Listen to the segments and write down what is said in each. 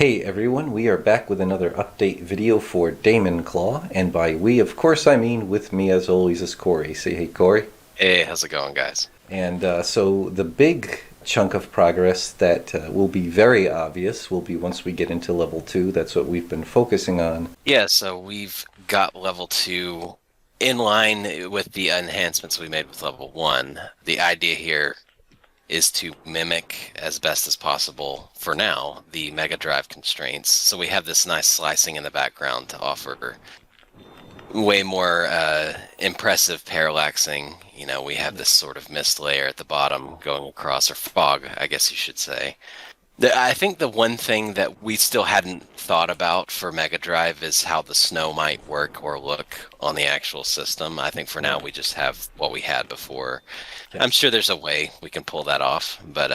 Hey everyone, we are back with another update video for DaemonClaw, and by we, of course, I mean with me as always is Corey. Say hey, Corey. Hey, how's it going, guys? And so the big chunk of progress that will be very obvious will be once we get into level 2. That's what we've been focusing on. Yeah, so we've got level 2 in line with the enhancements we made with level 1. The idea here is to mimic as best as possible, for now, the Mega Drive constraints. So we have this nice slicing in the background to offer way more impressive parallaxing. You know, we have this sort of mist layer at the bottom going across, or fog, I guess you should say. I think the one thing that we still hadn't thought about for Mega Drive is how the snow might work or look on the actual system. I think for now we just have what we had before. Yeah. I'm sure there's a way we can pull that off, but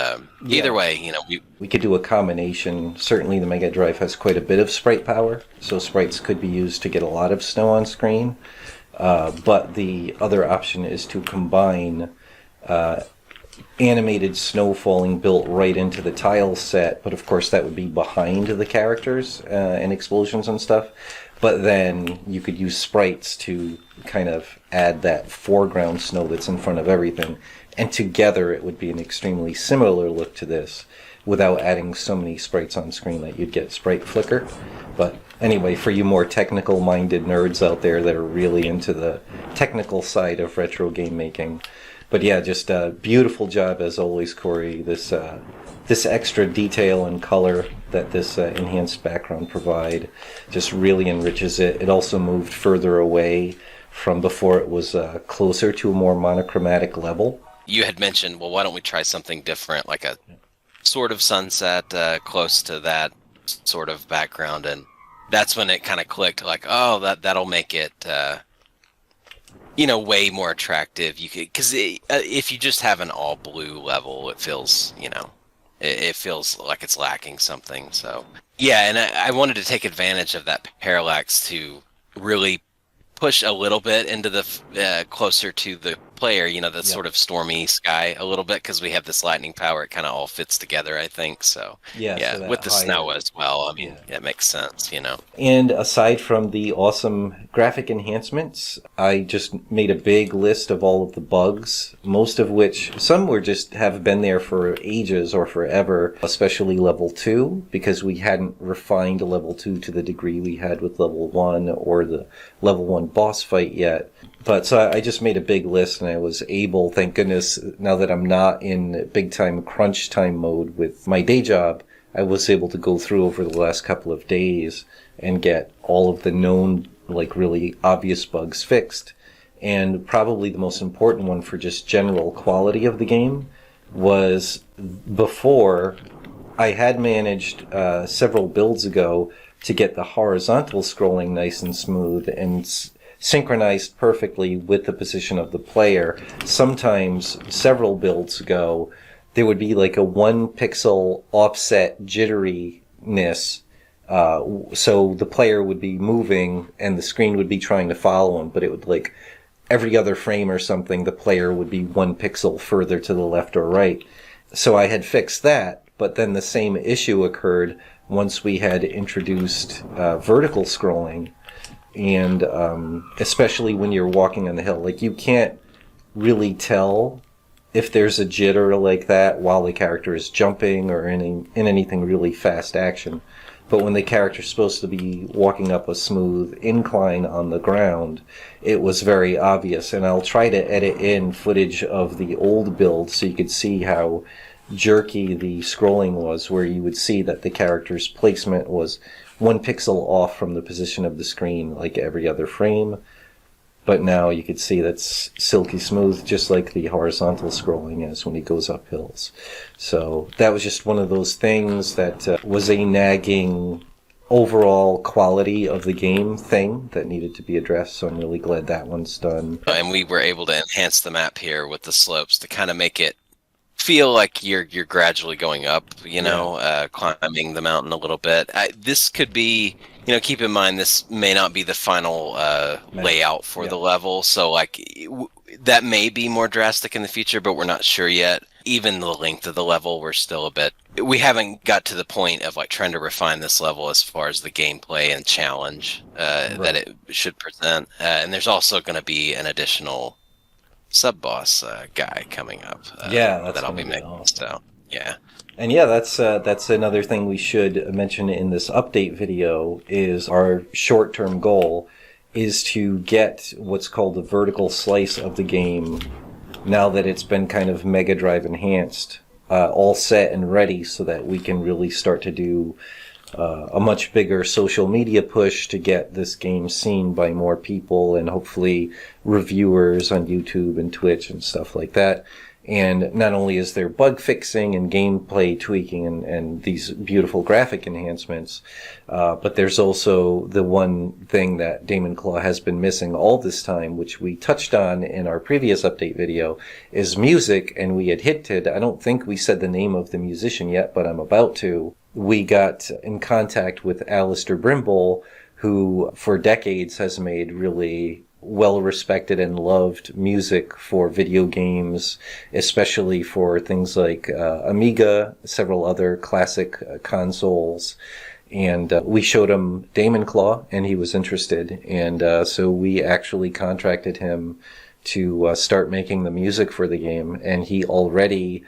either way, you know, we could do a combination. Certainly the Mega Drive has quite a bit of sprite power, so sprites could be used to get a lot of snow on screen. But the other option is to combine animated snow falling built right into the tile set, but of course that would be behind the characters and explosions and stuff. But then you could use sprites to kind of add that foreground snow that's in front of everything, and together it would be an extremely similar look to this without adding so many sprites on screen that you'd get sprite flicker. But anyway, for you more technical minded nerds out there that are really into the technical side of retro game making, but yeah, just a beautiful job as always, Corey. This extra detail and color that this enhanced background provide just really enriches it. It also moved further away from before it was closer to a more monochromatic level. you had mentioned, well, why don't we try something different, like a sort of sunset close to that sort of background, and that's when it kind of clicked, like, oh, that'll make it way more attractive. You could, because if you just have an all blue level, it feels, it feels like it's lacking something. So yeah, and I wanted to take advantage of that parallax to really push a little bit into the closer to the player, the sort of stormy sky a little bit, because we have this lightning power. It kind of all fits together, I think. So yeah, so with the higher, snow as well. I mean, it makes sense, And aside from the awesome graphic enhancements, I just made a big list of all of the bugs, most of which, some were just have been there for ages or forever, especially level 2, because we hadn't refined level 2 to the degree we had with level 1 or the level 1 boss fight yet. But so I just made a big list, and I was able, thank goodness, now that I'm not in big time crunch time mode with my day job, I was able to go through over the last couple of days and get all of the known, like, really obvious bugs fixed. And probably the most important one for just general quality of the game was, before, I had managed several builds ago to get the horizontal scrolling nice and smooth and synchronized perfectly with the position of the player. Sometimes, several builds ago, there would be like a 1 pixel offset jitteriness, so the player would be moving and the screen would be trying to follow him, but it would, like, every other frame or something, the player would be 1 pixel further to the left or right. So I had fixed that, but then the same issue occurred once we had introduced vertical scrolling. And especially when you're walking on the hill, like, you can't really tell if there's a jitter like that while the character is jumping or in anything really fast action. But when the character's supposed to be walking up a smooth incline on the ground, it was very obvious. And I'll try to edit in footage of the old build so you could see how jerky the scrolling was, where you would see that the character's placement was 1 pixel off from the position of the screen like every other frame. But now you could see that's silky smooth, just like the horizontal scrolling is when he goes up hills. So that was just one of those things that was a nagging overall quality of the game thing that needed to be addressed. So I'm really glad that one's done. And we were able to enhance the map here with the slopes to kind of make it feel like you're gradually going up, climbing the mountain a little bit. This could be, keep in mind, this may not be the final layout for the level. So, like, that may be more drastic in the future, but we're not sure yet. Even the length of the level, we're still a bit... We haven't got to the point of like trying to refine this level as far as the gameplay and challenge that it should present. And there's also going to be an additional sub-boss guy coming up. That's that I'll gonna be making. awesome. So, yeah. And yeah, that's another thing we should mention in this update video is our short-term goal is to get what's called the vertical slice of the game now that it's been kind of Mega Drive enhanced, all set and ready so that we can really start to do a much bigger social media push to get this game seen by more people and hopefully reviewers on YouTube and Twitch and stuff like that. And not only is there bug fixing and gameplay tweaking and these beautiful graphic enhancements, but there's also the one thing that DaemonClaw has been missing all this time, which we touched on in our previous update video, is music. And we had hinted, I don't think we said the name of the musician yet, but I'm about to. We got in contact with Alistair Brimble, who for decades has made really well-respected and loved music for video games, especially for things like Amiga, several other classic consoles. And we showed him DaemonClaw, and he was interested. And so we actually contracted him to start making the music for the game. And he already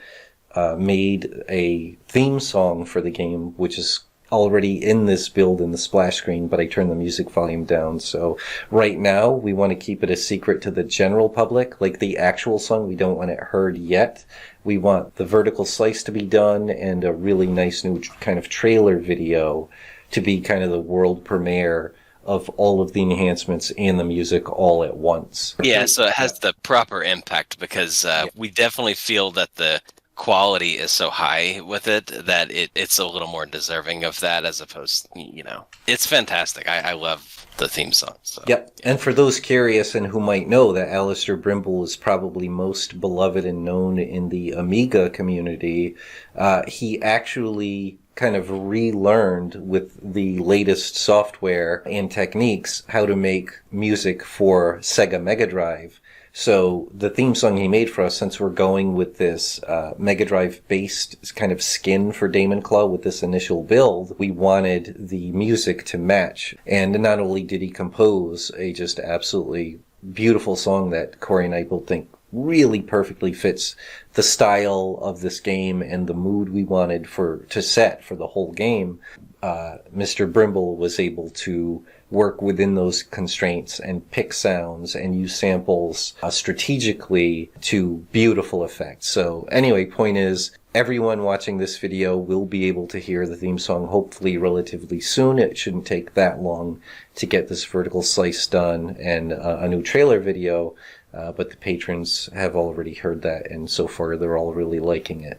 made a theme song for the game, which is already in this build in the splash screen, but I turned the music volume down. So right now we want to keep it a secret to the general public. Like the actual song, we don't want it heard yet. We want the vertical slice to be done and a really nice new kind of trailer video to be kind of the world premiere of all of the enhancements and the music all at once. Yeah, so it has the proper impact because we definitely feel that the quality is so high with it that it's a little more deserving of that as opposed, it's fantastic. I love the theme song. So. Yep. And for those curious and who might know that Alistair Brimble is probably most beloved and known in the Amiga community, he actually kind of relearned with the latest software and techniques how to make music for Sega Mega Drive. So the theme song he made for us, since we're going with this Mega Drive-based kind of skin for DaemonClaw with this initial build, we wanted the music to match. And not only did he compose a just absolutely beautiful song that Corey and I both think really perfectly fits the style of this game and the mood we wanted to set for the whole game, Mr. Brimble was able to work within those constraints and pick sounds and use samples strategically to beautiful effect. So anyway, point is, everyone watching this video will be able to hear the theme song hopefully relatively soon. It shouldn't take that long to get this vertical slice done and a new trailer video, but the patrons have already heard that, and so far they're all really liking it.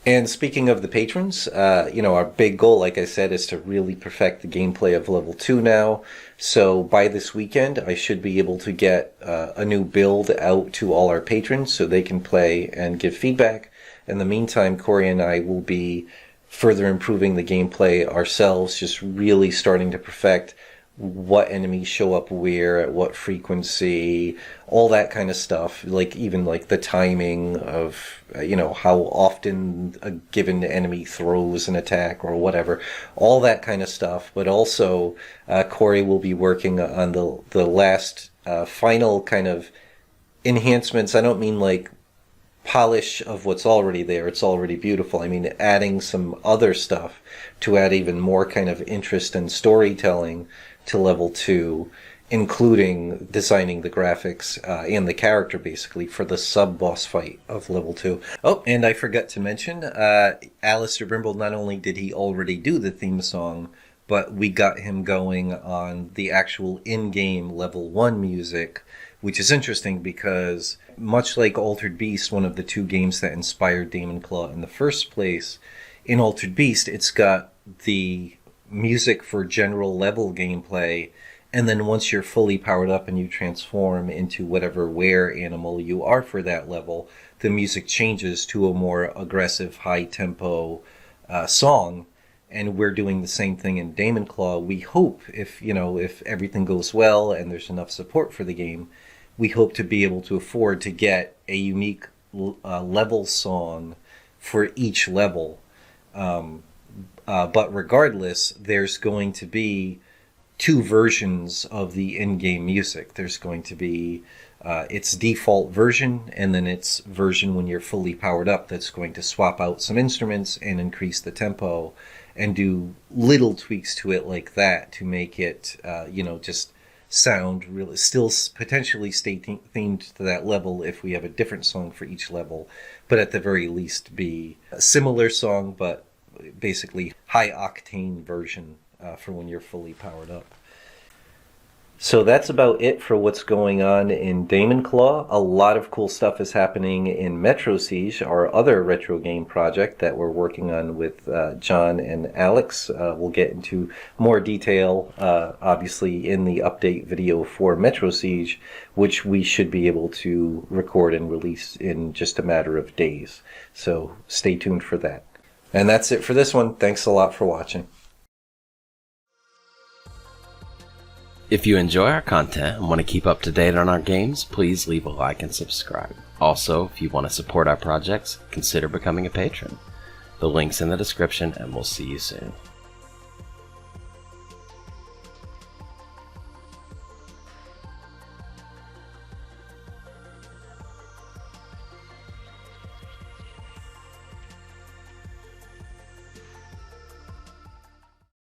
And speaking of the patrons, our big goal, like I said, is to really perfect the gameplay of level 2 now. So by this weekend, I should be able to get a new build out to all our patrons so they can play and give feedback. In the meantime, Corey and I will be further improving the gameplay ourselves, just really starting to perfect what enemies show up where, at what frequency, all that kind of stuff. Like even like the timing of, how often a given enemy throws an attack or whatever, all that kind of stuff. But also, Corey will be working on the last final kind of enhancements. I don't mean like polish of what's already there. It's already beautiful. I mean, adding some other stuff to add even more kind of interest and storytelling to level 2, including designing the graphics and the character basically for the sub-boss fight of level 2. Oh, and I forgot to mention, Alistair Brimble, not only did he already do the theme song, but we got him going on the actual in-game level 1 music, which is interesting because much like Altered Beast, one of the 2 games that inspired DaemonClaw in the first place, in Altered Beast it's got the music for general level gameplay, and then once you're fully powered up and you transform into whatever were animal you are for that level, the music changes to a more aggressive, high-tempo song. And we're doing the same thing in DaemonClaw. We hope, if everything goes well and there's enough support for the game, we hope to be able to afford to get a unique level song for each level. But regardless, there's going to be two versions of the in-game music. There's going to be its default version, and then its version when you're fully powered up that's going to swap out some instruments and increase the tempo and do little tweaks to it like that to make it, just sound really, still potentially stay themed to that level if we have a different song for each level, but at the very least be a similar song, but basically high octane version for when you're fully powered up. So that's about it for what's going on in DaemonClaw. A lot of cool stuff is happening in Metro Siege, our other retro game project that we're working on with John and Alex. We'll get into more detail, obviously, in the update video for Metro Siege, which we should be able to record and release in just a matter of days. So stay tuned for that. And that's it for this one. Thanks a lot for watching. If you enjoy our content and want to keep up to date on our games, please leave a like and subscribe. Also, if you want to support our projects, consider becoming a patron. The link's in the description, and we'll see you soon.